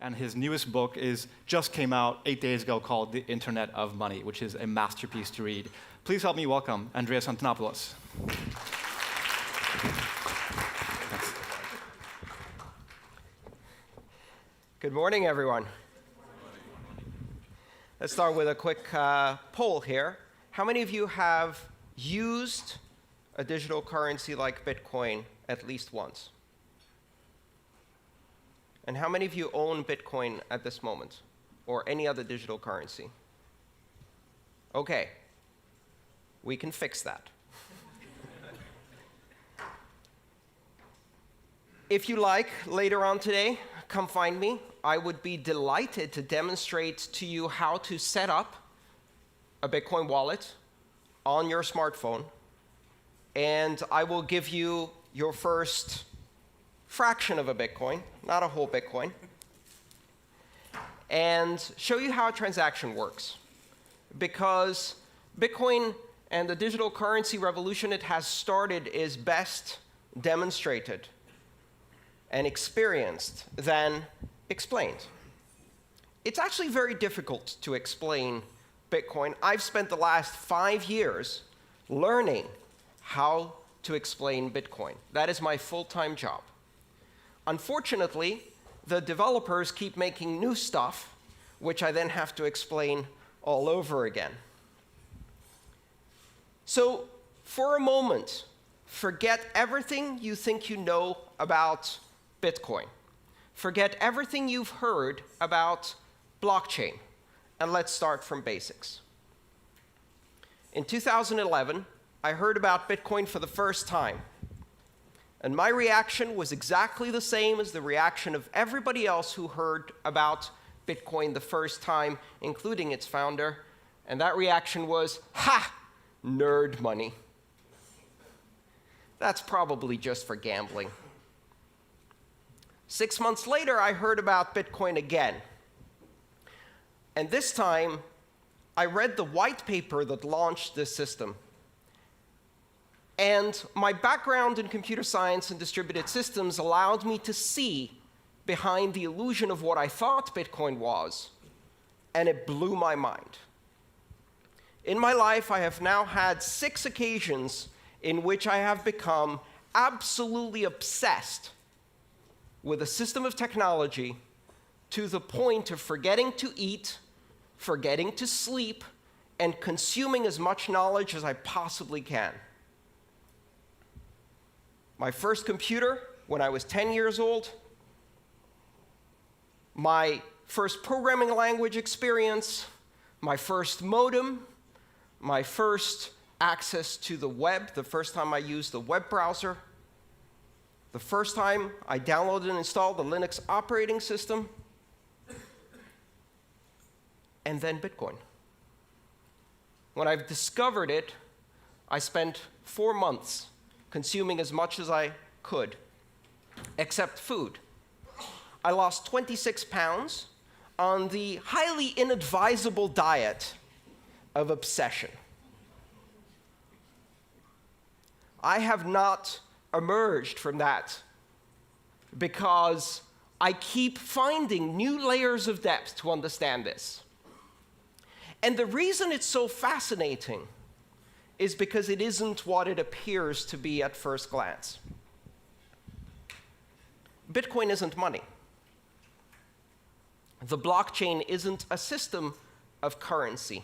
and his newest book just came out 8 days ago called The Internet of Money, which is a masterpiece to read. Please help me welcome Andreas Antonopoulos. Good morning, everyone. Let's start with a quick poll here. How many of you have used a digital currency like Bitcoin at least once? And how many of you own Bitcoin at this moment, or any other digital currency? Okay, we can fix that. If you like, later on today, come find me. I would be delighted to demonstrate to you how to set up a Bitcoin wallet on your smartphone, and I will give you your first fraction of a Bitcoin, not a whole Bitcoin, and show you how a transaction works. Because Bitcoin and the digital currency revolution it has started is best demonstrated and experienced than explained. It's actually very difficult to explain Bitcoin. I've spent the last 5 years learning how to explain Bitcoin. That is my full-time job. Unfortunately, the developers keep making new stuff, which I then have to explain all over again. So, for a moment, forget everything you think you know about Bitcoin. Forget everything you've heard about blockchain, and let's start from basics. In 2011, I heard about Bitcoin for the first time, and my reaction was exactly the same as the reaction of everybody else who heard about Bitcoin the first time, including its founder, and that reaction was, ha! Nerd money. That's probably just for gambling. 6 months later, I heard about Bitcoin again. And this time, I read the white paper that launched this system. And my background in computer science and distributed systems allowed me to see behind the illusion of what I thought Bitcoin was, and it blew my mind. In my life, I have now had 6 occasions in which I have become absolutely obsessed with a system of technology to the point of forgetting to eat, forgetting to sleep, and consuming as much knowledge as I possibly can. My first computer, when I was 10 years old, my first programming language experience, my first modem, my first access to the web, the first time I used the web browser, the first time I downloaded and installed the Linux operating system, and then Bitcoin. When I discovered it, I spent 4 months consuming as much as I could, except food. I lost 26 pounds on the highly inadvisable diet of obsession. I have not emerged from that because I keep finding new layers of depth to understand this. And the reason it's so fascinating is because it isn't what it appears to be at first glance. Bitcoin isn't money. The blockchain isn't a system of currency.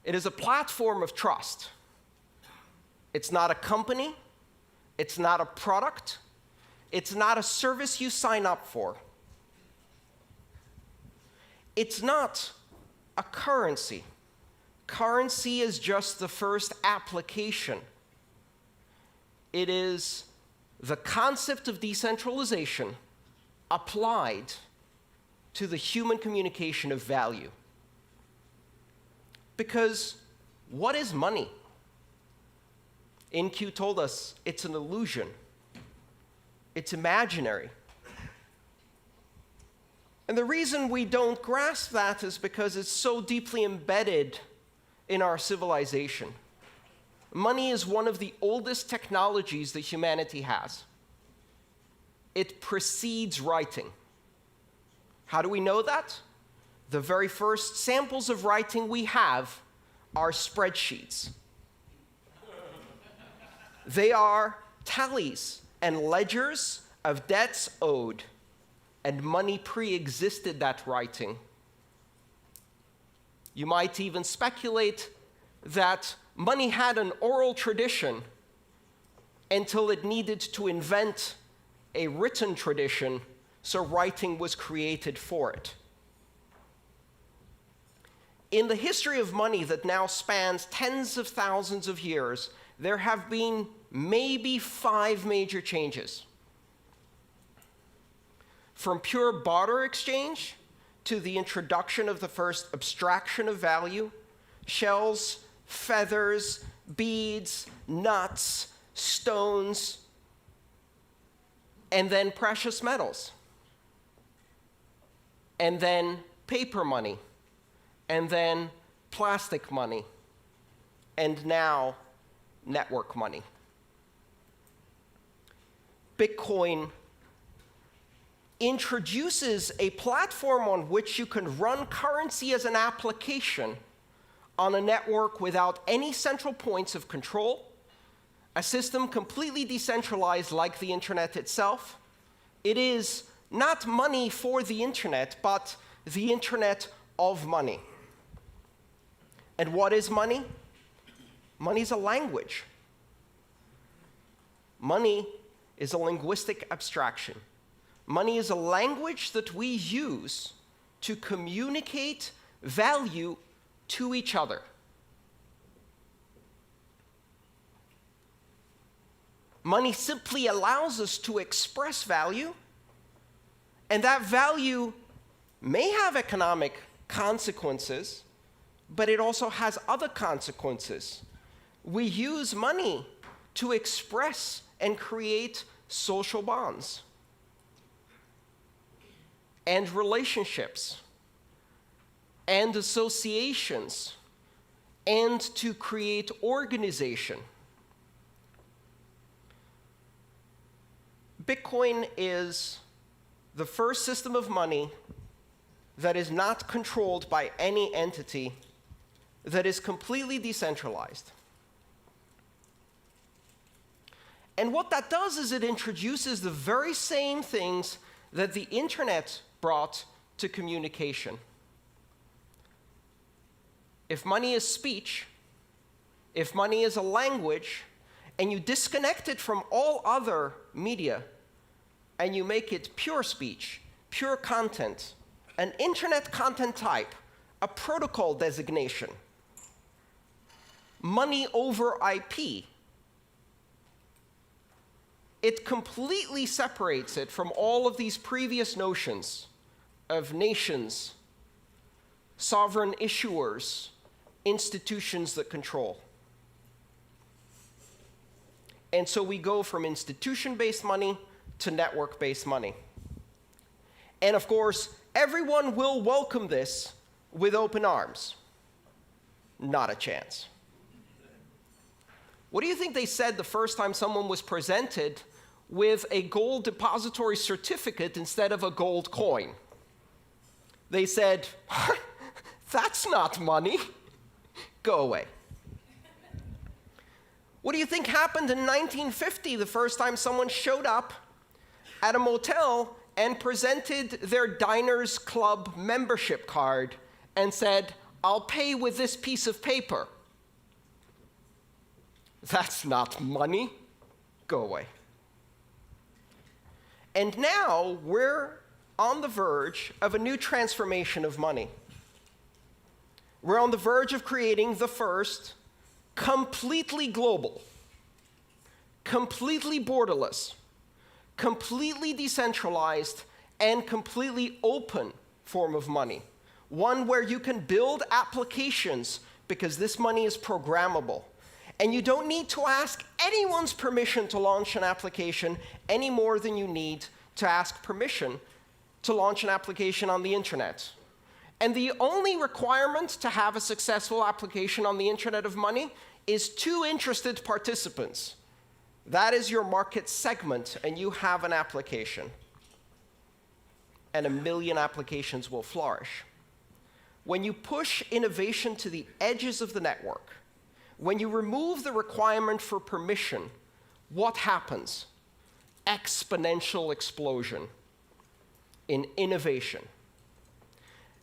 It is a platform of trust. It's not a company. It's not a product. It's not a service you sign up for. It's not a currency. Currency is just the first application. It is the concept of decentralization applied to the human communication of value. Because what is money? InQ told us it's an illusion. It's imaginary. And the reason we don't grasp that is because it's so deeply embedded in our civilization. Money is one of the oldest technologies that humanity has. It precedes writing. How do we know that? The very first samples of writing we have are spreadsheets. They are tallies and ledgers of debts owed, and money pre-existed that writing. You might even speculate that money had an oral tradition until it needed to invent a written tradition, so writing was created for it. In the history of money that now spans tens of thousands of years, there have been maybe 5 major changes. From pure barter exchange to the introduction of the first abstraction of value, shells, feathers, beads, nuts, stones, and then precious metals, and then paper money, and then plastic money, and now network money. Bitcoin introduces a platform on which you can run currency as an application on a network without any central points of control, a system completely decentralized like the internet itself. It is not money for the internet, but the internet of money. And what is money? Money is a language. Money is a linguistic abstraction. Money is a language that we use to communicate value to each other. Money simply allows us to express value, and that value may have economic consequences, but it also has other consequences. We use money to express and create social bonds and relationships and associations and to create organization. Bitcoin is the first system of money that is not controlled by any entity, that is completely decentralized. And what that does is it introduces the very same things that the internet brought to communication. If money is speech, if money is a language, and you disconnect it from all other media, and you make it pure speech, pure content, an internet content type, a protocol designation, money over IP, it completely separates it from all of these previous notions of nations, sovereign issuers, institutions that control. And so we go from institution-based money to network-based money. And of course, everyone will welcome this with open arms. Not a chance. What do you think they said the first time someone was presented with a gold depository certificate instead of a gold coin? They said, "That's not money. Go away." What do you think happened in 1950 the first time someone showed up at a motel and presented their Diners Club membership card and said, "I'll pay with this piece of paper"? That's not money. Go away. And now we're on the verge of a new transformation of money. We're on the verge of creating the first completely global, completely borderless, completely decentralized, and completely open form of money. One where you can build applications because this money is programmable. And you don't need to ask anyone's permission to launch an application any more than you need to ask permission to launch an application on the internet. And the only requirement to have a successful application on the internet of money is 2 interested participants. That is your market segment, and you have an application. and 1 million applications will flourish. When you push innovation to the edges of the network, when you remove the requirement for permission, what happens? Exponential explosion in innovation.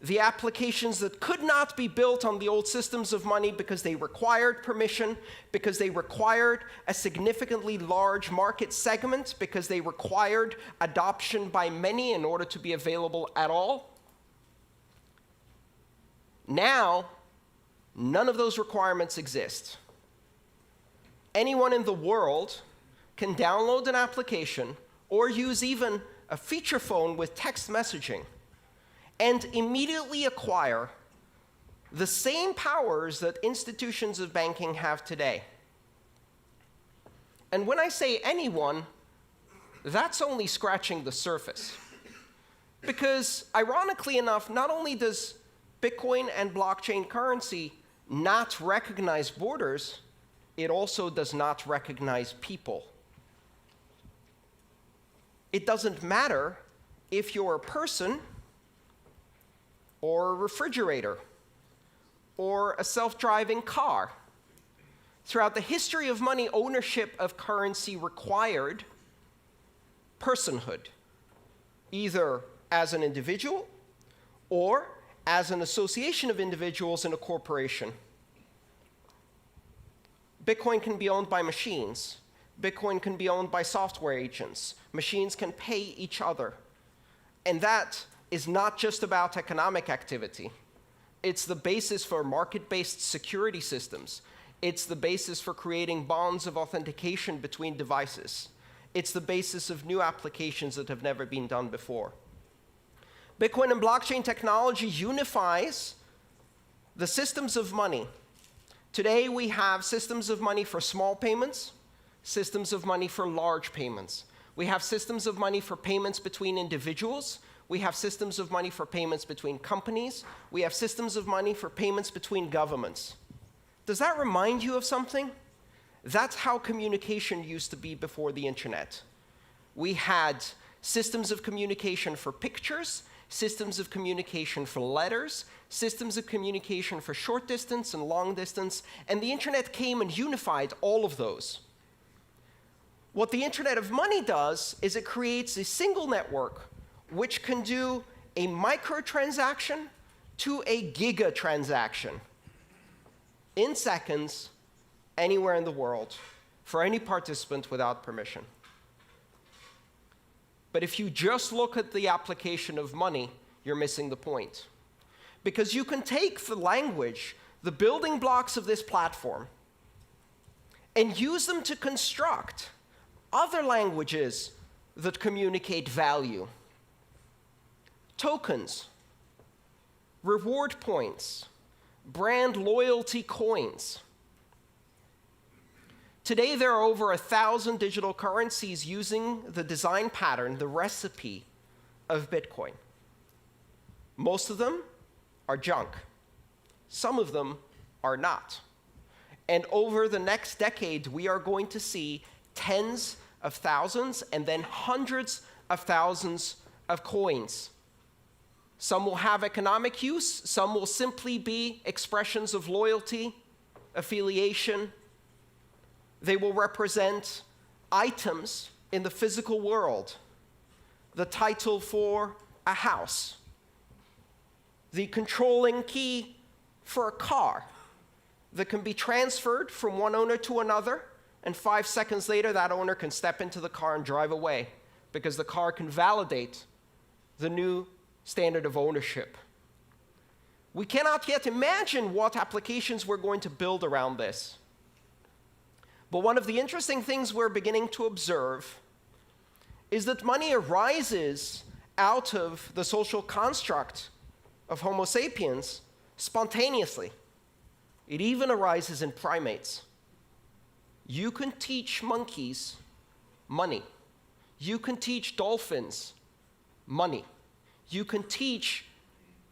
The applications that could not be built on the old systems of money because they required permission, because they required a significantly large market segment, because they required adoption by many in order to be available at all. Now, none of those requirements exist. Anyone in the world can download an application or use even a feature phone with text messaging and immediately acquire the same powers that institutions of banking have today. And when I say anyone, that's only scratching the surface. Because, ironically enough, not only does Bitcoin and blockchain currency not recognize borders, it also does not recognize people. It doesn't matter if you're a person, or a refrigerator, or a self-driving car. Throughout the history of money, ownership of currency required personhood, either as an individual or as an association of individuals in a corporation. Bitcoin can be owned by machines. Bitcoin can be owned by software agents. Machines can pay each other. And that is not just about economic activity. It's the basis for market-based security systems. It's the basis for creating bonds of authentication between devices. It's the basis of new applications that have never been done before. Bitcoin and blockchain technology unifies the systems of money. Today, we have systems of money for small payments, systems of money for large payments. We have systems of money for payments between individuals. We have systems of money for payments between companies. We have systems of money for payments between governments. Does that remind you of something? That's how communication used to be before the internet. We had systems of communication for pictures, systems of communication for letters, systems of communication for short distance and long distance, and the internet came and unified all of those. What the Internet of Money does is it creates a single network which can do a microtransaction to a gigatransaction in seconds, anywhere in the world, for any participant without permission. But if you just look at the application of money, you're missing the point. Because you can take the language, the building blocks of this platform, and use them to construct other languages that communicate value. Tokens, reward points, brand loyalty coins. Today, there are over 1,000 digital currencies using the design pattern, the recipe of Bitcoin. Most of them are junk. Some of them are not. And over the next decade, we are going to see tens of thousands and then hundreds of thousands of coins. Some will have economic use. Some will simply be expressions of loyalty, affiliation. They will represent items in the physical world, the title for a house, the controlling key for a car that can be transferred from one owner to another, and 5 seconds later, that owner can step into the car and drive away because the car can validate the new standard of ownership. We cannot yet imagine what applications we're going to build around this. But one of the interesting things we're beginning to observe is that money arises out of the social construct of Homo sapiens spontaneously. It even arises in primates. You can teach monkeys money. You can teach dolphins money. You can teach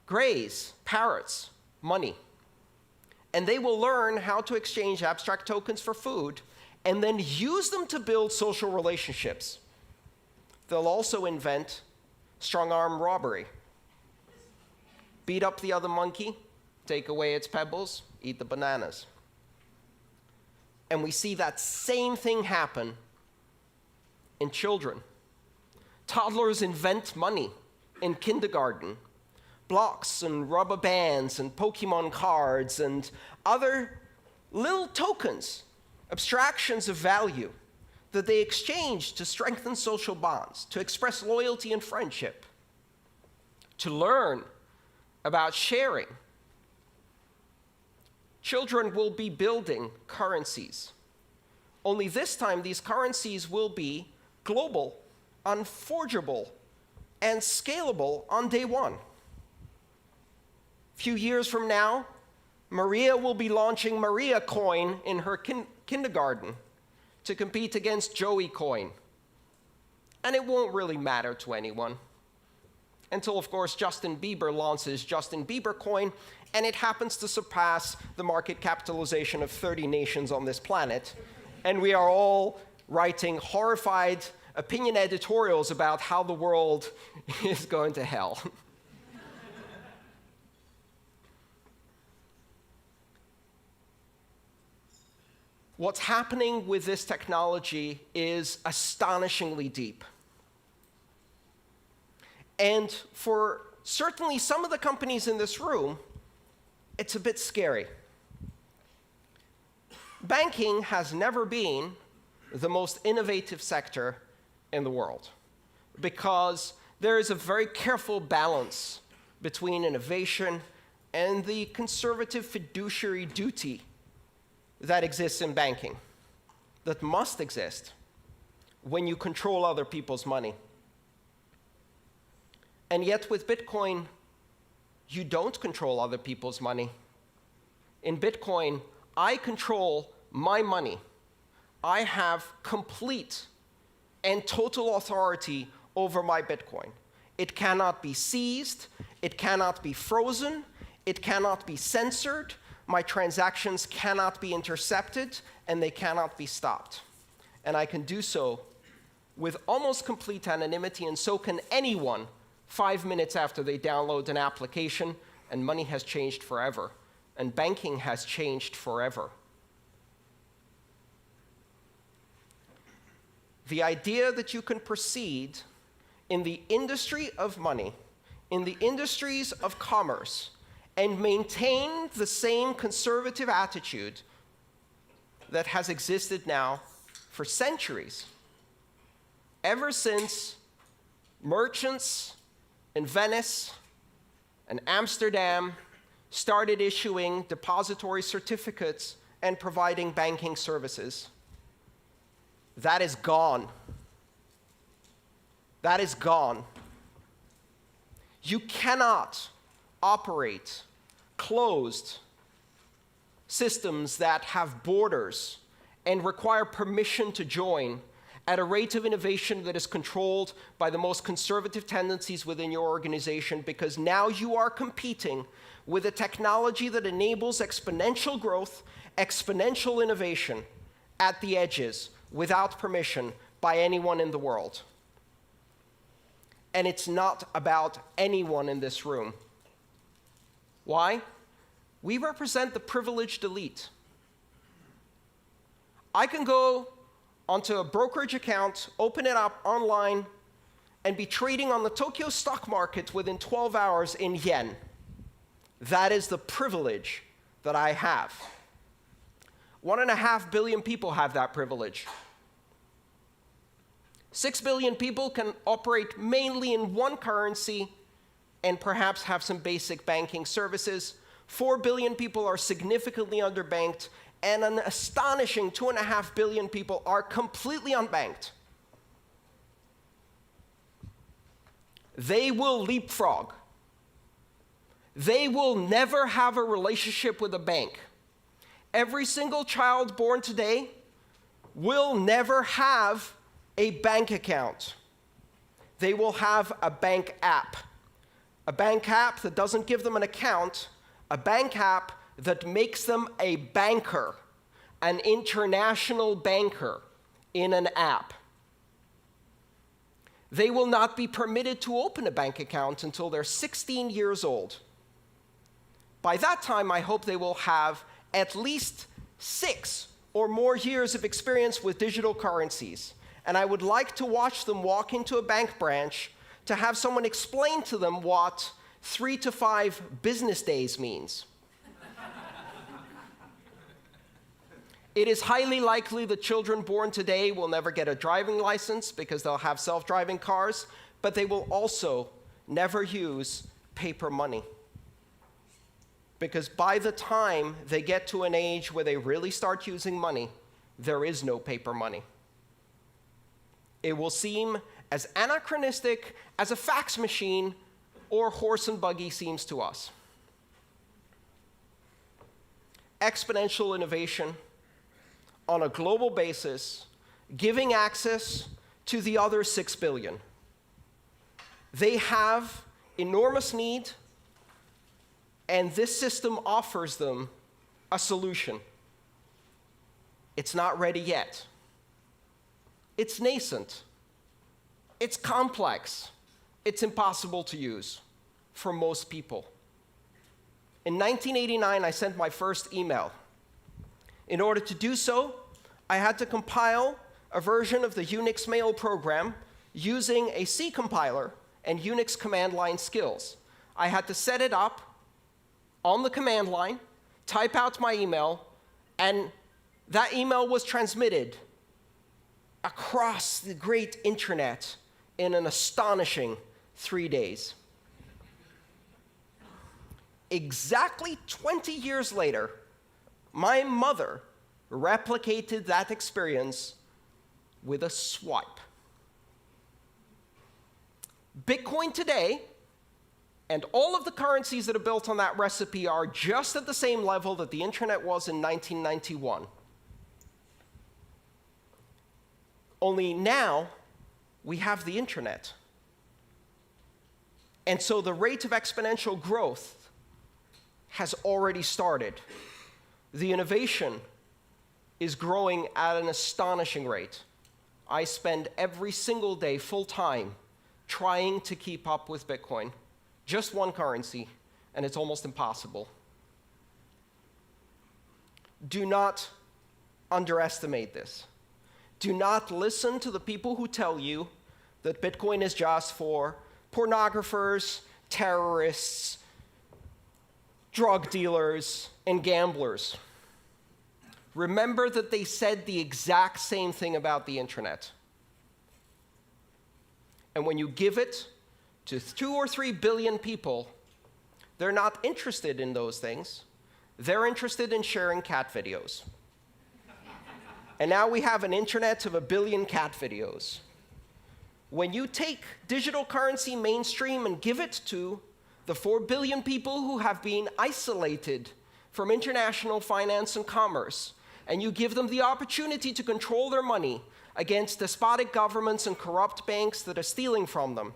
greys, parrots, money. And they will learn how to exchange abstract tokens for food and then use them to build social relationships. They'll also invent strong-arm robbery. Beat up the other monkey, take away its pebbles, eat the bananas. And we see that same thing happen in children. Toddlers invent money in kindergarten. Blocks and rubber bands and Pokemon cards and other little tokens, abstractions of value that they exchange to strengthen social bonds, to express loyalty and friendship, to learn about sharing. Children will be building currencies. Only this time, these currencies will be global, unforgeable, and scalable on day one. A few years from now, Maria will be launching Maria Coin in her kindergarten to compete against Joey Coin. And it won't really matter to anyone. Until, of course, Justin Bieber launches Justin Bieber Coin, and it happens to surpass the market capitalization of 30 nations on this planet. And we are all writing horrified opinion editorials about how the world is going to hell. What's happening with this technology is astonishingly deep. And for certainly some of the companies in this room, it's a bit scary. Banking has never been the most innovative sector in the world because there is a very careful balance between innovation and the conservative fiduciary duty that exists in banking, that must exist when you control other people's money. And yet with Bitcoin, you don't control other people's money. In Bitcoin, I control my money. I have complete and total authority over my Bitcoin. It cannot be seized, it cannot be frozen, it cannot be censored, my transactions cannot be intercepted, and they cannot be stopped. And I can do so with almost complete anonymity, and so can anyone 5 minutes after they download an application, and money has changed forever, and banking has changed forever. The idea that you can proceed in the industry of money, in the industries of commerce, and maintain the same conservative attitude that has existed now for centuries, ever since merchants in Venice and Amsterdam started issuing depository certificates and providing banking services. That is gone. That is gone. You cannot operate closed systems that have borders and require permission to join at a rate of innovation that is controlled by the most conservative tendencies within your organization, because now you are competing with a technology that enables exponential growth, exponential innovation at the edges without permission by anyone in the world. And it's not about anyone in this room. Why? We represent the privileged elite. I can go onto a brokerage account, open it up online, and be trading on the Tokyo stock market within 12 hours in yen. That is the privilege that I have. 1.5 billion people have that privilege. 6 billion people can operate mainly in one currency and perhaps have some basic banking services. 4 billion people are significantly underbanked, and an astonishing 2.5 billion people are completely unbanked. They will leapfrog. They will never have a relationship with a bank. Every single child born today will never have a bank account. They will have a bank app. A bank app that doesn't give them an account, a bank app that makes them a banker, an international banker in an app. They will not be permitted to open a bank account until they're 16 years old. By that time, I hope they will have at least 6 or more years of experience with digital currencies. And I would like to watch them walk into a bank branch to have someone explain to them what 3 to 5 business days means. It is highly likely that children born today will never get a driving license because they'll have self-driving cars, but they will also never use paper money. Because by the time they get to an age where they really start using money, there is no paper money. It will seem as anachronistic as a fax machine or horse and buggy seems to us. Exponential innovation on a global basis, giving access to the other 6 billion. They have enormous need, and this system offers them a solution. It's not ready yet. It's nascent. It's complex. It's impossible to use for most people. In 1989, I sent my first email. In order to do so, I had to compile a version of the Unix mail program using a C compiler and Unix command line skills. I had to set it up on the command line, type out my email, and that email was transmitted across the great internet in an astonishing 3 days. Exactly 20 years later, my mother replicated that experience with a swipe. Bitcoin today and all of the currencies that are built on that recipe are just at the same level that the internet was in 1991. Only now we have the internet. And so the rate of exponential growth has already started. The innovation is growing at an astonishing rate. I spend every single day full-time trying to keep up with Bitcoin. Just one currency, and it's almost impossible. Do not underestimate this. Do not listen to the people who tell you that Bitcoin is just for pornographers, terrorists, drug dealers, and gamblers. Remember that they said the exact same thing about the internet. And when you give it to 2 or 3 billion people, they're not interested in those things. They're interested in sharing cat videos. And now we have an internet of 1 billion cat videos. When you take digital currency mainstream and give it to the 4 billion people who have been isolated from international finance and commerce, and you give them the opportunity to control their money against despotic governments and corrupt banks that are stealing from them,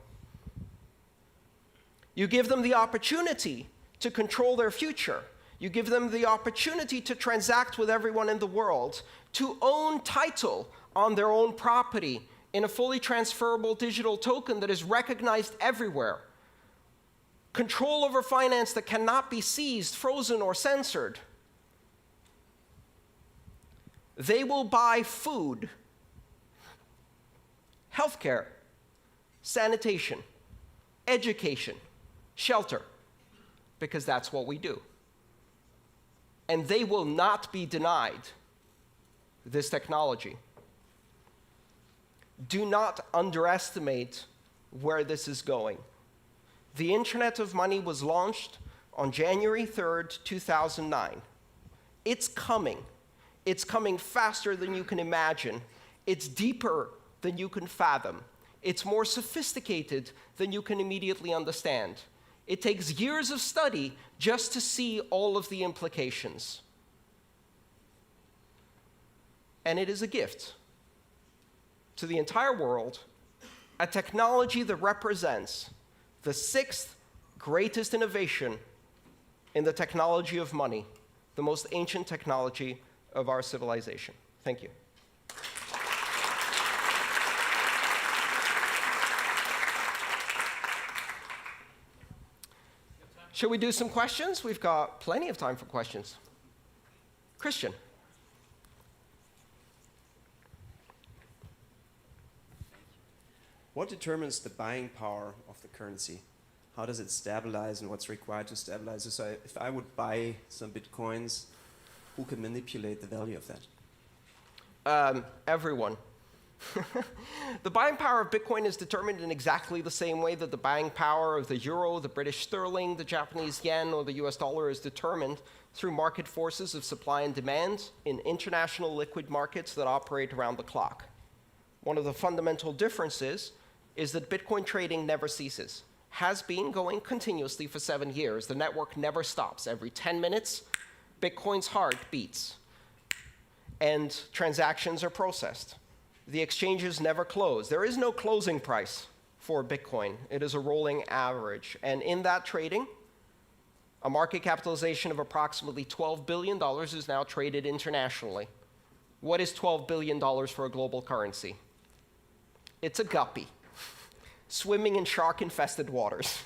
you give them the opportunity to control their future. You give them the opportunity to transact with everyone in the world, to own title on their own property in a fully transferable digital token that is recognized everywhere. Control over finance that cannot be seized, frozen, or censored. They will buy food, healthcare, sanitation, education, shelter, because that's what we do. And they will not be denied this technology. Do not underestimate where this is going. The Internet of Money was launched on January 3rd, 2009. It's coming. It's coming faster than you can imagine. It's deeper than you can fathom. It's more sophisticated than you can immediately understand. It takes years of study just to see all of the implications. And it is a gift to the entire world, a technology that represents the 6th greatest innovation in the technology of money, the most ancient technology of our civilization. Thank you. Shall we do some questions? We've got plenty of time for questions. Christian. What determines the buying power of the currency? How does it stabilize and what's required to stabilize it? So if I would buy some bitcoins, who can manipulate the value of that? Everyone. The buying power of Bitcoin is determined in exactly the same way that the buying power of the euro, the British sterling, the Japanese yen, or the US dollar is determined through market forces of supply and demand in international liquid markets that operate around the clock. One of the fundamental differences is that Bitcoin trading never ceases. Has been going continuously for 7 years. The network never stops. Every 10 minutes, Bitcoin's heart beats, and transactions are processed. The exchanges never close. There is no closing price for Bitcoin. It is a rolling average. And in that trading, a market capitalization of approximately $12 billion is now traded internationally. What is $12 billion for a global currency? It's a guppy swimming in shark-infested waters.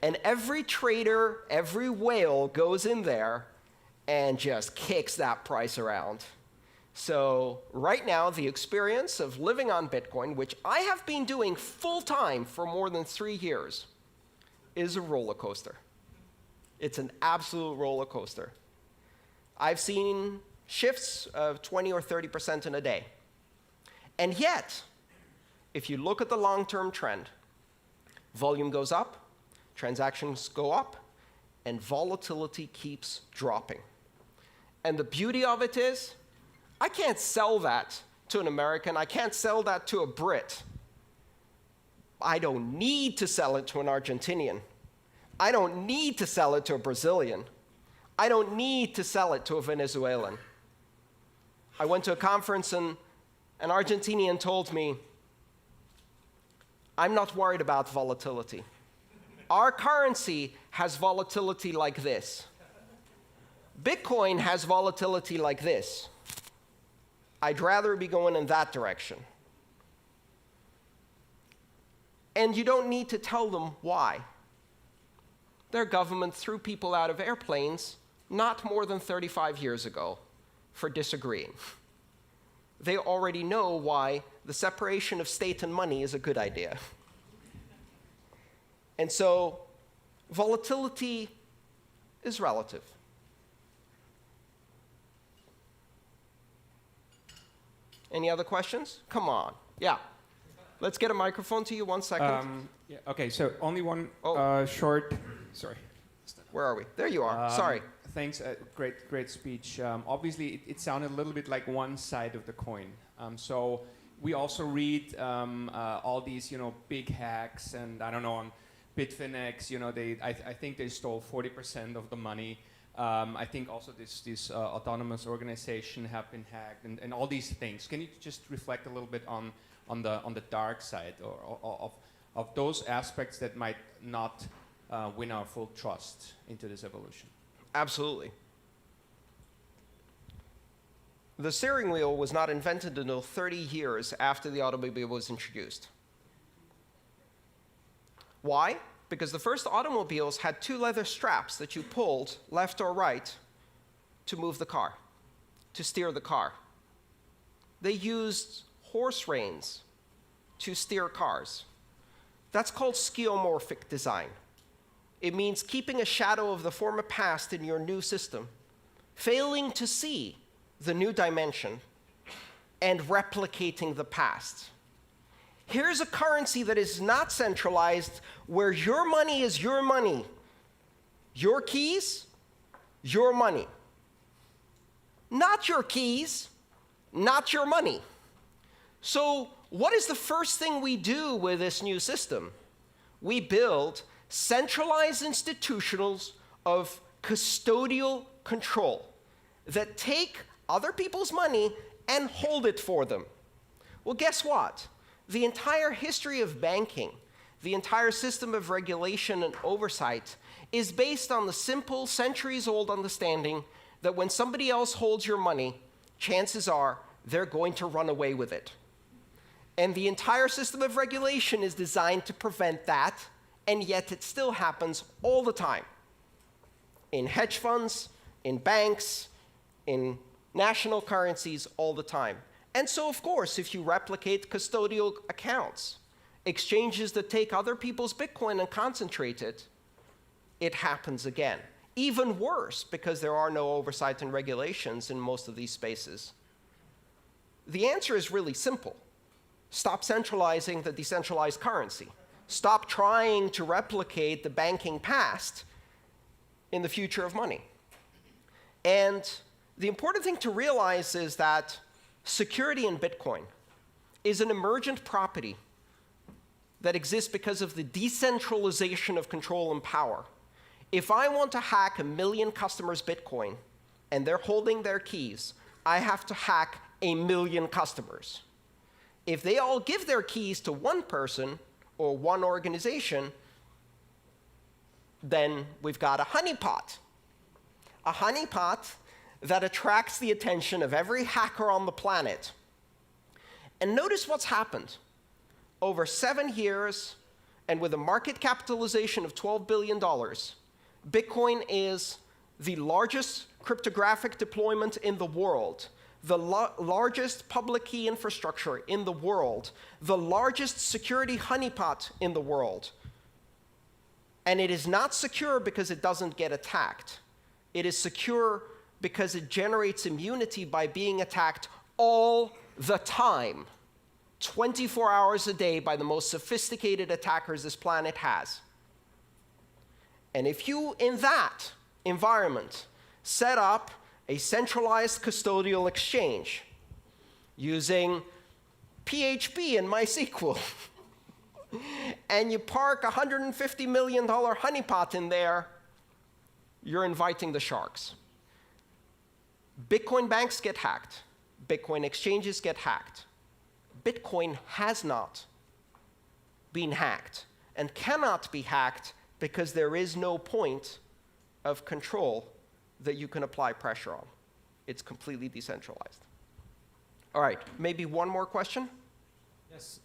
And every trader, every whale goes in there and just kicks that price around. So right now, the experience of living on Bitcoin, which I have been doing full-time for more than 3 years, is a roller coaster. It's an absolute roller coaster. I've seen shifts of 20 or 30% in a day. And yet, if you look at the long-term trend, volume goes up, transactions go up, and volatility keeps dropping. And the beauty of it is, I can't sell that to an American. I can't sell that to a Brit. I don't need to sell it to an Argentinian. I don't need to sell it to a Brazilian. I don't need to sell it to a Venezuelan. I went to a conference and an Argentinian told me, I'm not worried about volatility. Our currency has volatility like this. Bitcoin has volatility like this. I'd rather be going in that direction. And you don't need to tell them why. Their government threw people out of airplanes not more than 35 years ago for disagreeing. They already know why the separation of state and money is a good idea. And so volatility is relative. Any other questions? Come on. Yeah. Let's get a microphone to you. 1 second. Yeah, okay, so only one short... Sorry. Where are we? There you are. Sorry. Thanks. Great speech. Obviously, it sounded a little bit like one side of the coin. So we also read all these, big hacks, and I don't know, on Bitfinex, I think they stole 40% of the money. I think also this autonomous organization have been hacked, and all these things. Can you just reflect a little bit on the dark side of those aspects that might not win our full trust into this evolution? Absolutely. The steering wheel was not invented until 30 years after the automobile was introduced. Why? Because the first automobiles had 2 leather straps that you pulled left or right to move the car, to steer the car. They used horse reins to steer cars. That's called skeuomorphic design. It means keeping a shadow of the former past in your new system, failing to see the new dimension, and replicating the past. Here's a currency that is not centralized, where your money is your money. Your keys, your money. Not your keys, not your money. So what is the first thing we do with this new system? We build centralized institutionals of custodial control that take other people's money and hold it for them. Well, guess what? The entire history of banking, the entire system of regulation and oversight is based on the simple, centuries-old understanding that when somebody else holds your money, chances are they're going to run away with it. And the entire system of regulation is designed to prevent that, and yet it still happens all the time. in hedge funds, in banks, in national currencies all the time. And so, of course, if you replicate custodial accounts, exchanges that take other people's Bitcoin and concentrate it, it happens again. Even worse, because there are no oversight and regulations in most of these spaces. The answer is really simple. Stop centralizing the decentralized currency. Stop trying to replicate the banking past in the future of money. And the important thing to realize is that security in Bitcoin is an emergent property that exists because of the decentralization of control and power. If I want to hack 1 million customers' Bitcoin and they're holding their keys, I have to hack 1 million customers. If they all give their keys to one person or one organization, then we've got a honeypot. A honeypot that attracts the attention of every hacker on the planet. And notice what's happened. Over 7 years, and with a market capitalization of $12 billion, Bitcoin is the largest cryptographic deployment in the world, the largest public key infrastructure in the world, the largest security honeypot in the world. And it is not secure because it doesn't get attacked. It is secure because it generates immunity by being attacked all the time, 24 hours a day by the most sophisticated attackers this planet has. And if you, in that environment, set up a centralized custodial exchange using PHP and MySQL, and you park a $150 million honeypot in there, you're inviting the sharks. Bitcoin banks get hacked. Bitcoin exchanges get hacked. Bitcoin has not been hacked and cannot be hacked because there is no point of control that you can apply pressure on. It's completely decentralized. All right, maybe one more question? Yes.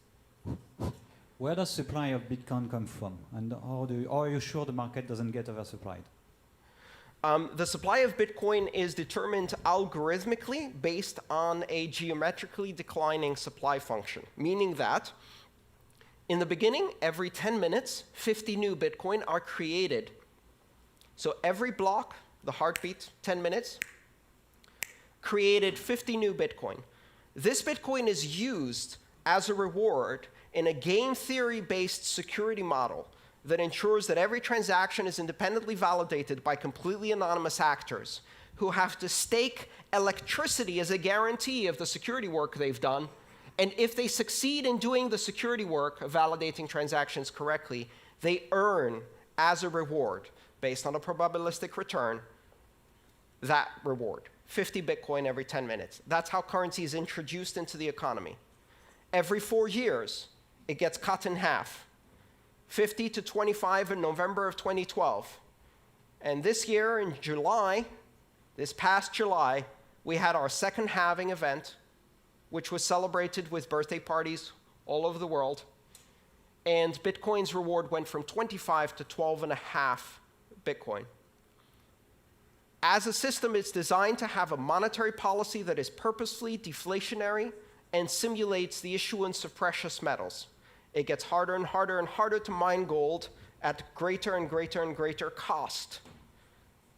Where does supply of Bitcoin come from? And how are you sure the market doesn't get oversupplied? The supply of Bitcoin is determined algorithmically based on a geometrically declining supply function, meaning that in the beginning, every 10 minutes, 50 new Bitcoin are created. So every block, the heartbeat, 10 minutes, created 50 new Bitcoin. This Bitcoin is used as a reward in a game theory-based security model that ensures that every transaction is independently validated by completely anonymous actors who have to stake electricity as a guarantee of the security work they've done. And if they succeed in doing the security work of validating transactions correctly, they earn as a reward, based on a probabilistic return, that reward, 50 Bitcoin every 10 minutes. That's how currency is introduced into the economy. Every 4 years, it gets cut in half. 50 to 25 in November of 2012. And this year in July, this past July, we had our second halving event, which was celebrated with birthday parties all over the world. And Bitcoin's reward went from 25 to 12.5 Bitcoin. As a system, it's designed to have a monetary policy that is purposefully deflationary and simulates the issuance of precious metals. It gets harder and harder and harder to mine gold at greater and greater and greater cost.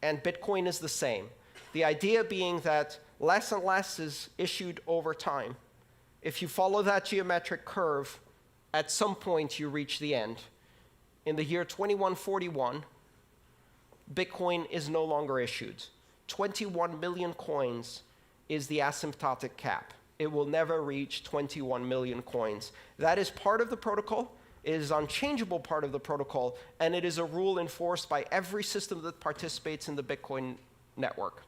And Bitcoin is the same. The idea being that less and less is issued over time. If you follow that geometric curve, at some point you reach the end. In the year 2141, Bitcoin is no longer issued. 21 million coins is the asymptotic cap. It will never reach 21 million coins. That is part of the protocol. It is an unchangeable part of the protocol, and it is a rule enforced by every system that participates in the Bitcoin network.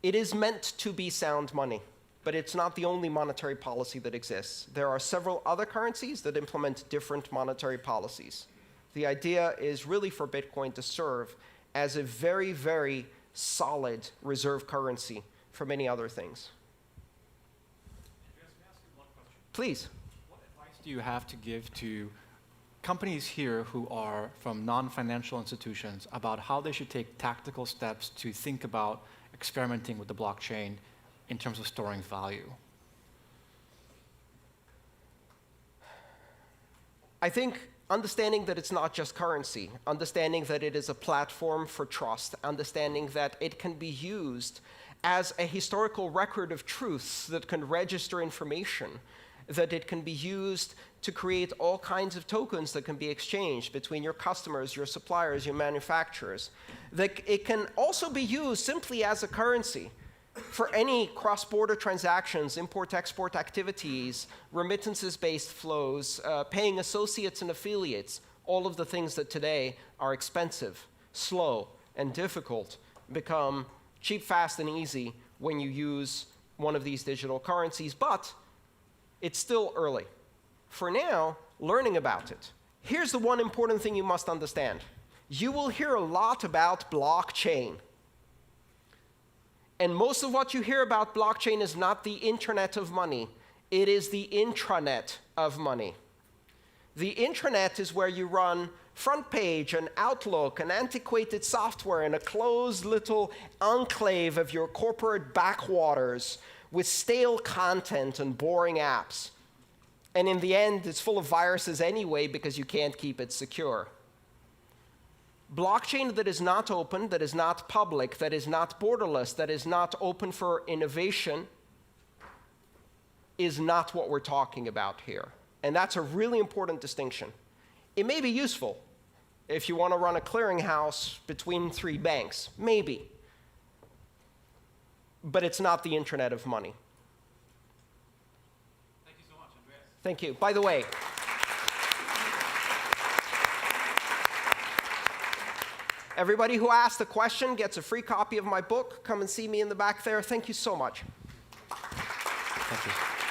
It is meant to be sound money, but it's not the only monetary policy that exists. There are several other currencies that implement different monetary policies. The idea is really for Bitcoin to serve as a very, very solid reserve currency for many other things. Andreas, may I ask you one question? Please. What advice do you have to give to companies here who are from non-financial institutions about how they should take tactical steps to think about experimenting with the blockchain in terms of storing value? I think understanding that it's not just currency, understanding that it is a platform for trust, understanding that it can be used as a historical record of truths that can register information, that it can be used to create all kinds of tokens that can be exchanged between your customers, your suppliers, your manufacturers, that it can also be used simply as a currency for any cross-border transactions, import-export activities, remittances-based flows, paying associates and affiliates, all of the things that today are expensive, slow, and difficult become cheap, fast, and easy when you use one of these digital currencies, but it's still early. For now, learning about it. Here's the one important thing you must understand. You will hear a lot about blockchain. And most of what you hear about blockchain is not the internet of money. It is the intranet of money. The intranet is where you run front page and Outlook and antiquated software in a closed little enclave of your corporate backwaters with stale content and boring apps. And in the end, it's full of viruses anyway because you can't keep it secure. Blockchain that is not open, that is not public, that is not borderless, that is not open for innovation is not what we're talking about here. And that's a really important distinction. It may be useful if you want to run a clearinghouse between 3 banks, maybe. But it's not the internet of money. Thank you so much, Andreas. Thank you. By the way, everybody who asked a question gets a free copy of my book. Come and see me in the back there. Thank you so much. Thank you.